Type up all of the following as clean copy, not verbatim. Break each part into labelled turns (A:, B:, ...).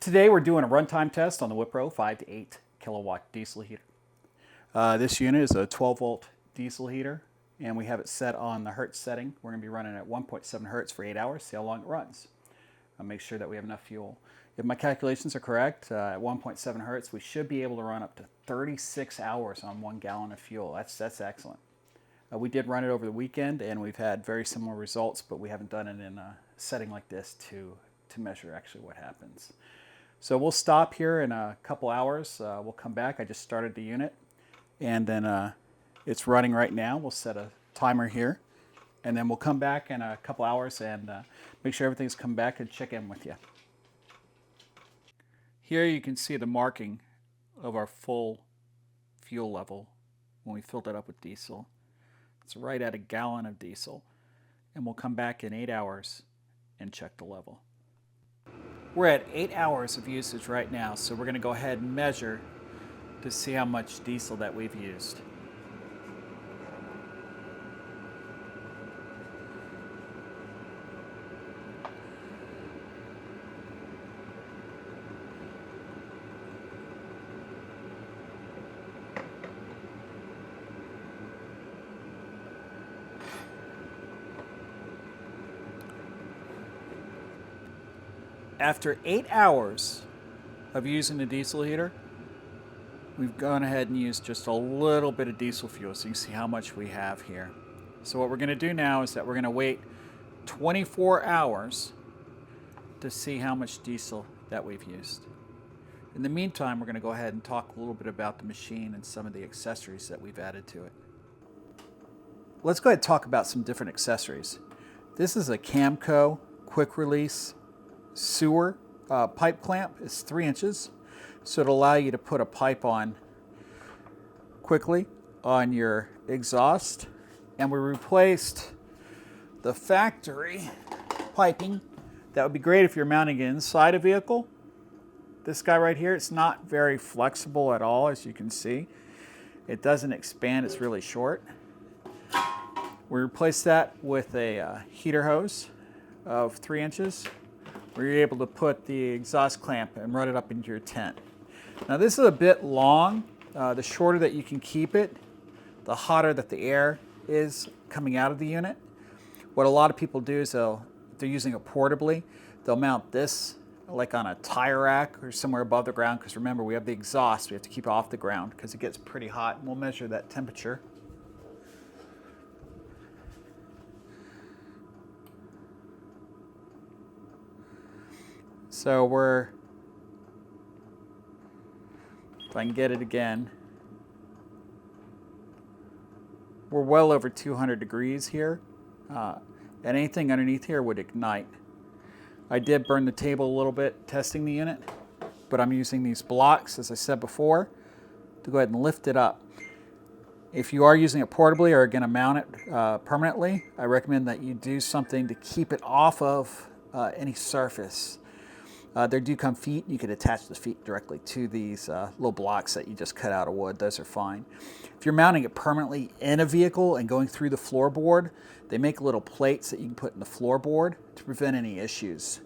A: Today we're doing a runtime test on the Wippro 5 to 8 kW diesel heater. This unit is a 12 volt diesel heater and we have it set on the hertz setting. We're going to be running at 1.7 hertz for 8 hours, see how long it runs. I'll make sure that we have enough fuel. If my calculations are correct, at 1.7 hertz we should be able to run up to 36 hours on 1 gallon of fuel. That's excellent. We did run it over the weekend and we've had very similar results, but we haven't done it in a setting like this to measure actually what happens. So we'll stop here in a couple hours. We'll come back. I just started the unit and then it's running right now. We'll set a timer here and then we'll come back in a couple hours and make sure everything's come back and check in with you. Here you can see the marking of our full fuel level when we filled it up with diesel. It's right at 1 gallon of diesel, and we'll come back in 8 hours and check the level. We're at 8 hours of usage right now, so we're going to go ahead and measure to see how much diesel that we've used. After 8 hours of using the diesel heater, we've gone ahead and used just a little bit of diesel fuel, so you can see how much we have here. So what we're going to do now is that we're going to wait 24 hours to see how much diesel that we've used. In the meantime, we're going to go ahead and talk a little bit about the machine and some of the accessories that we've added to it. Let's go ahead and talk about some different accessories. This is a Camco quick release sewer pipe clamp. It's 3 inches, so it'll allow you to put a pipe on quickly on your exhaust. And we replaced the factory piping. That would be great if you're mounting it inside a vehicle. This guy right here, it's not very flexible at all, as you can see. It doesn't expand, it's really short. We replaced that with a heater hose of 3 inches. Where you're able to put the exhaust clamp and run it up into your tent. Now this is a bit long. The shorter that you can keep it, the hotter that the air is coming out of the unit. What a lot of people do is if they're using it portably, they'll mount this like on a tire rack or somewhere above the ground, because remember we have the exhaust, we have to keep it off the ground because it gets pretty hot, and we'll measure that temperature. So if I can get it again, we're well over 200 degrees here, and anything underneath here would ignite. I did burn the table a little bit testing the unit, but I'm using these blocks, as I said before, to go ahead and lift it up. If you are using it portably or are going to mount it permanently, I recommend that you do something to keep it off of any surface. There do come feet. You could attach the feet directly to these little blocks that you just cut out of wood. Those are fine. If you're mounting it permanently in a vehicle and going through the floorboard, they make little plates that you can put in the floorboard to prevent any issues.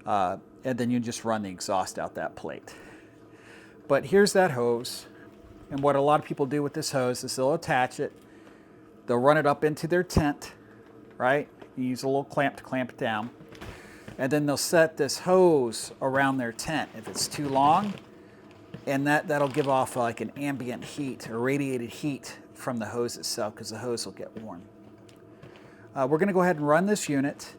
A: And then you just run the exhaust out that plate. But here's that hose. And what a lot of people do with this hose is they'll attach it. They'll run it up into their tent, right? You use a little clamp to clamp it down. And then they'll set this hose around their tent if it's too long, and that'll give off like an ambient heat or radiated heat from the hose itself, because the hose will get warm. We're going to go ahead and run this unit.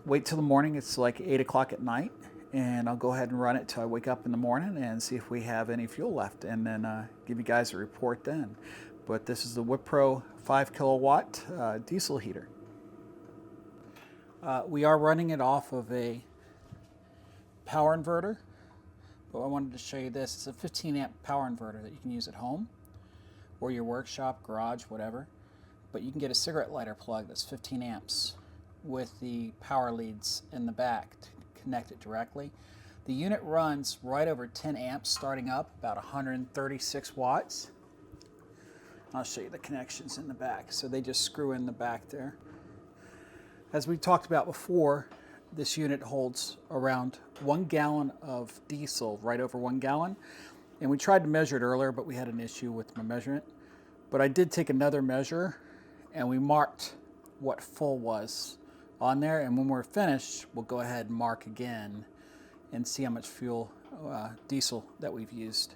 A: Wait till the morning. It's like 8 o'clock at night, and I'll go ahead and run it till I wake up in the morning and see if we have any fuel left, and then give you guys a report then. But this is the Wippro 5 kW diesel heater. We are running it off of a power inverter, but I wanted to show you this. It's a 15 amp power inverter that you can use at home or your workshop, garage, whatever. But you can get a cigarette lighter plug that's 15 amps with the power leads in the back to connect it directly. The unit runs right over 10 amps starting up, about 136 watts. I'll show you the connections in the back. So they just screw in the back there. As we talked about before, this unit holds around 1 gallon of diesel, right over 1 gallon. And we tried to measure it earlier, but we had an issue with my measurement. But I did take another measure, and we marked what full was on there. And when we're finished, we'll go ahead and mark again and see how much fuel, diesel that we've used.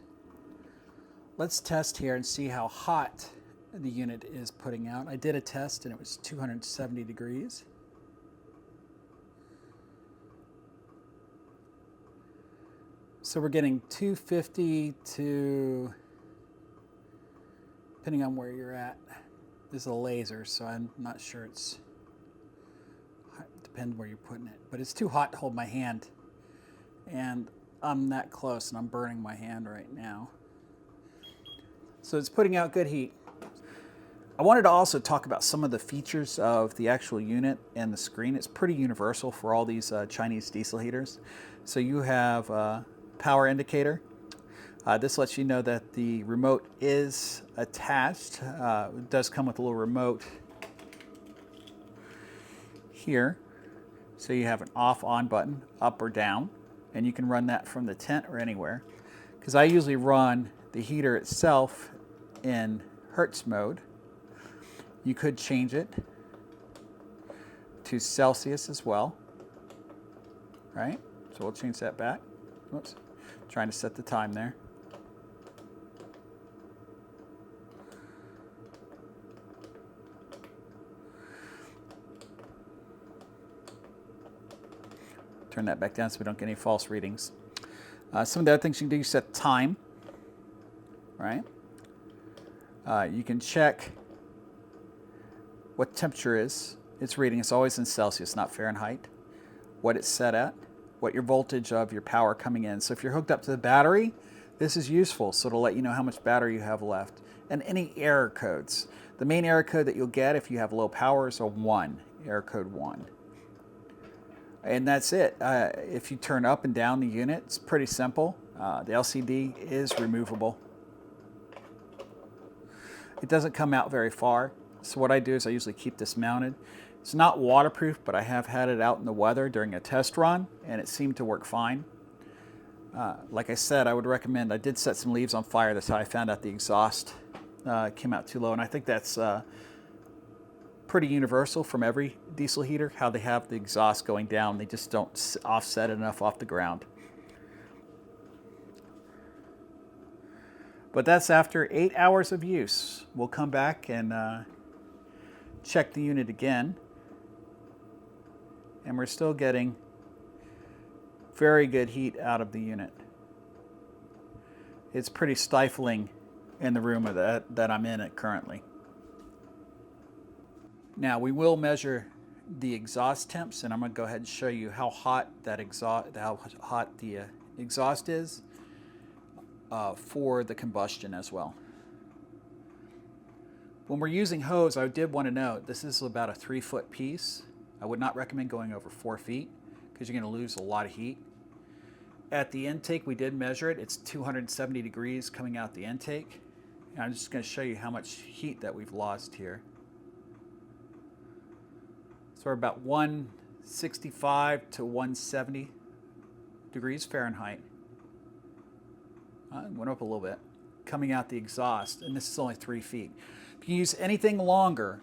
A: Let's test here and see how hot the unit is putting out. I did a test and it was 270 degrees. So we're getting 250 to, depending on where you're at. This is a laser, so I'm not sure it's, depends where you're putting it. But it's too hot to hold my hand. And I'm that close and I'm burning my hand right now. So it's putting out good heat. I wanted to also talk about some of the features of the actual unit and the screen. It's pretty universal for all these Chinese diesel heaters. So you have a power indicator. This lets you know that the remote is attached. It does come with a little remote here. So you have an off-on button, up or down, and you can run that from the tent or anywhere. Because I usually run the heater itself in Hertz mode. You could change it to Celsius as well, right? So we'll change that back. Whoops, trying to set the time there. Turn that back down so we don't get any false readings. Some of the other things you can do, you set time, right? You can check what temperature is. It's reading. It's always in Celsius, not Fahrenheit. What it's set at, what your voltage of your power coming in. So if you're hooked up to the battery, this is useful. So it'll let you know how much battery you have left. And any error codes. The main error code that you'll get if you have low power is a 1, error code 1. And that's it. If you turn up and down the unit, it's pretty simple. The LCD is removable. It doesn't come out very far. So what I do is I usually keep this mounted. It's not waterproof, but I have had it out in the weather during a test run, and it seemed to work fine. Like I said, I would recommend, I did set some leaves on fire. That's how I found out the exhaust came out too low. And I think that's pretty universal from every diesel heater, how they have the exhaust going down. They just don't offset it enough off the ground. But that's after 8 hours of use. We'll come back and check the unit again. And we're still getting very good heat out of the unit. It's pretty stifling in the room that I'm in currently. Now we will measure the exhaust temps, and I'm going to go ahead and show you how hot the exhaust is for the combustion as well. When we're using hose, I did want to note this is about a 3-foot piece. I would not recommend going over 4 feet because you're going to lose a lot of heat. At the intake, we did measure it. It's 270 degrees coming out the intake. And I'm just going to show you how much heat that we've lost here. So we're about 165 to 170 degrees Fahrenheit. Went up a little bit. Coming out the exhaust, and this is only 3 feet. If you use anything longer,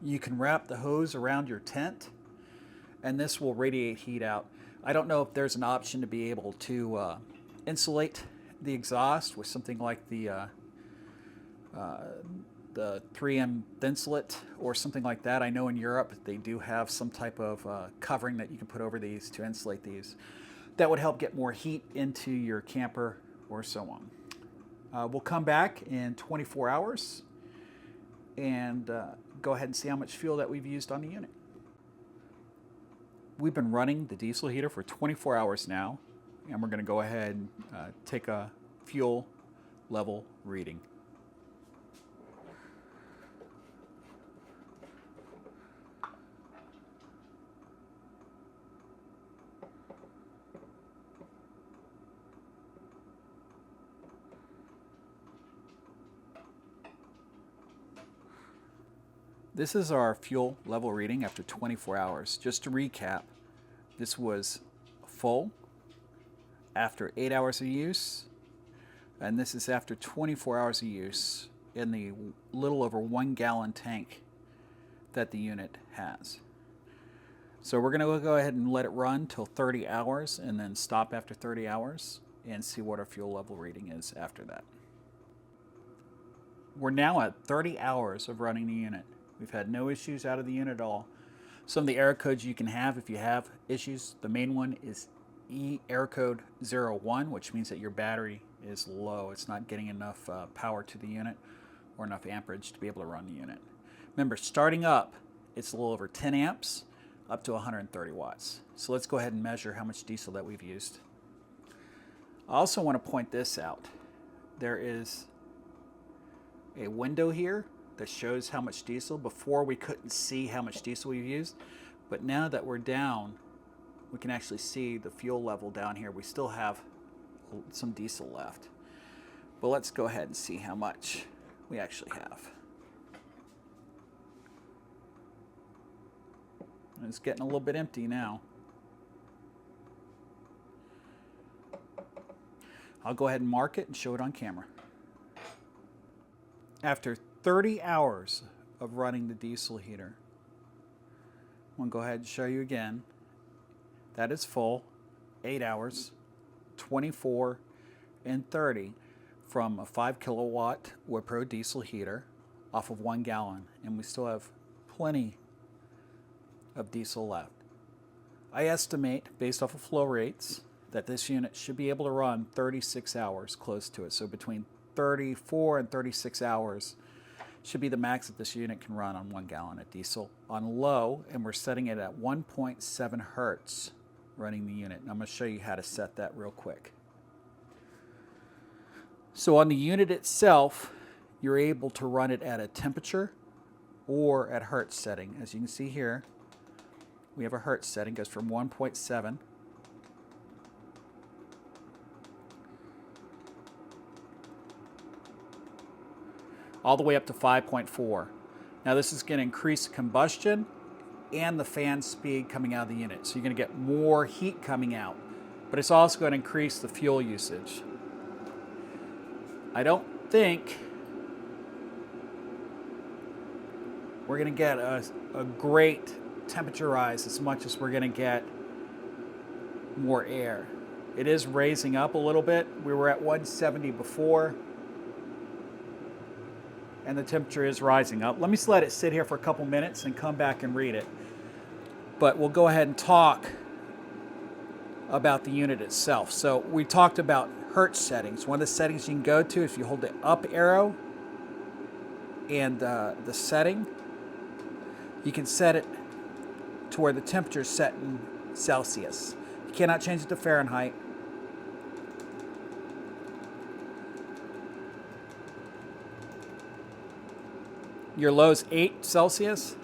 A: you can wrap the hose around your tent, and this will radiate heat out. I don't know if there's an option to be able to insulate the exhaust with something like the 3M Thinsulate or something like that. I know in Europe they do have some type of covering that you can put over these to insulate these. That would help get more heat into your camper or so on. We'll come back in 24 hours and go ahead and see how much fuel that we've used on the unit. We've been running the diesel heater for 24 hours now, and we're going to go ahead and take a fuel level reading. This is our fuel level reading after 24 hours. Just to recap, This was full after 8 hours of use, and this is after 24 hours of use in the little over 1 gallon tank that the unit has. So we're going to go ahead and let it run till 30 hours and then stop after 30 hours and see what our fuel level reading is after that. We're now at 30 hours of running the unit. We've had no issues out of the unit at all. Some of the error codes you can have if you have issues, the main one is error code 01, which means that your battery is low. It's not getting enough power to the unit or enough amperage to be able to run the unit. Remember, starting up, it's a little over 10 amps up to 130 watts. So let's go ahead and measure how much diesel that we've used. I also want to point this out. There is a window here that shows how much diesel. Before we couldn't see how much diesel we've used, but now that we're down, we can actually see the fuel level down here. We still have some diesel left, but let's go ahead and see how much we actually have. It's getting a little bit empty now. I'll go ahead and mark it and show it on camera. After 30 hours of running the diesel heater, I'm going to go ahead and show you again. That is full, 8 hours, 24, and 30 from a 5 kilowatt Wippro diesel heater off of 1 gallon. And we still have plenty of diesel left. I estimate, based off of flow rates, that this unit should be able to run 36 hours, close to it. So between 34 and 36 hours should be the max that this unit can run on 1 gallon of diesel on low, and we're setting it at 1.7 hertz running the unit. And I'm going to show you how to set that real quick. So on the unit itself, you're able to run it at a temperature or at hertz setting. As you can see here, we have a hertz setting, goes from 1.7 all the way up to 5.4. Now this is going to increase combustion and the fan speed coming out of the unit. So you're going to get more heat coming out, but it's also going to increase the fuel usage. I don't think we're going to get a great temperature rise as much as we're going to get more air. It is raising up a little bit. We were at 170 before, and the temperature is rising up. Let me just let it sit here for a couple minutes and come back and read it. But we'll go ahead and talk about the unit itself. So we talked about hertz settings. One of the settings you can go to, if you hold the up arrow and the setting, you can set it to where the temperature is set in Celsius. You cannot change it to Fahrenheit. Your low is 8 Celsius.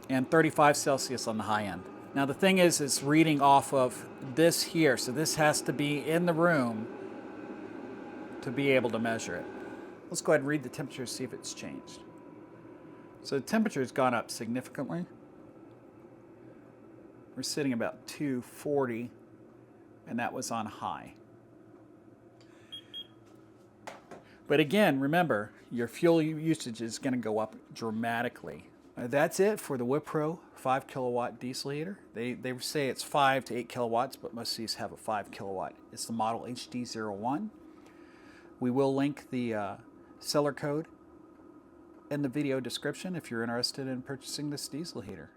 A: And 35 Celsius on the high end. Now the thing is, it's reading off of this here, so this has to be in the room to be able to measure it. Let's go ahead and read the temperature, see if it's changed. So the temperature has gone up significantly. We're sitting about 240, and that was on high. But again, remember, your fuel usage is going to go up dramatically. That's it for the Wippro 5 kilowatt diesel heater. They say it's 5 to 8 kilowatts, but most of these have a 5 kilowatt. It's the model HD01. We will link the seller code in the video description if you're interested in purchasing this diesel heater.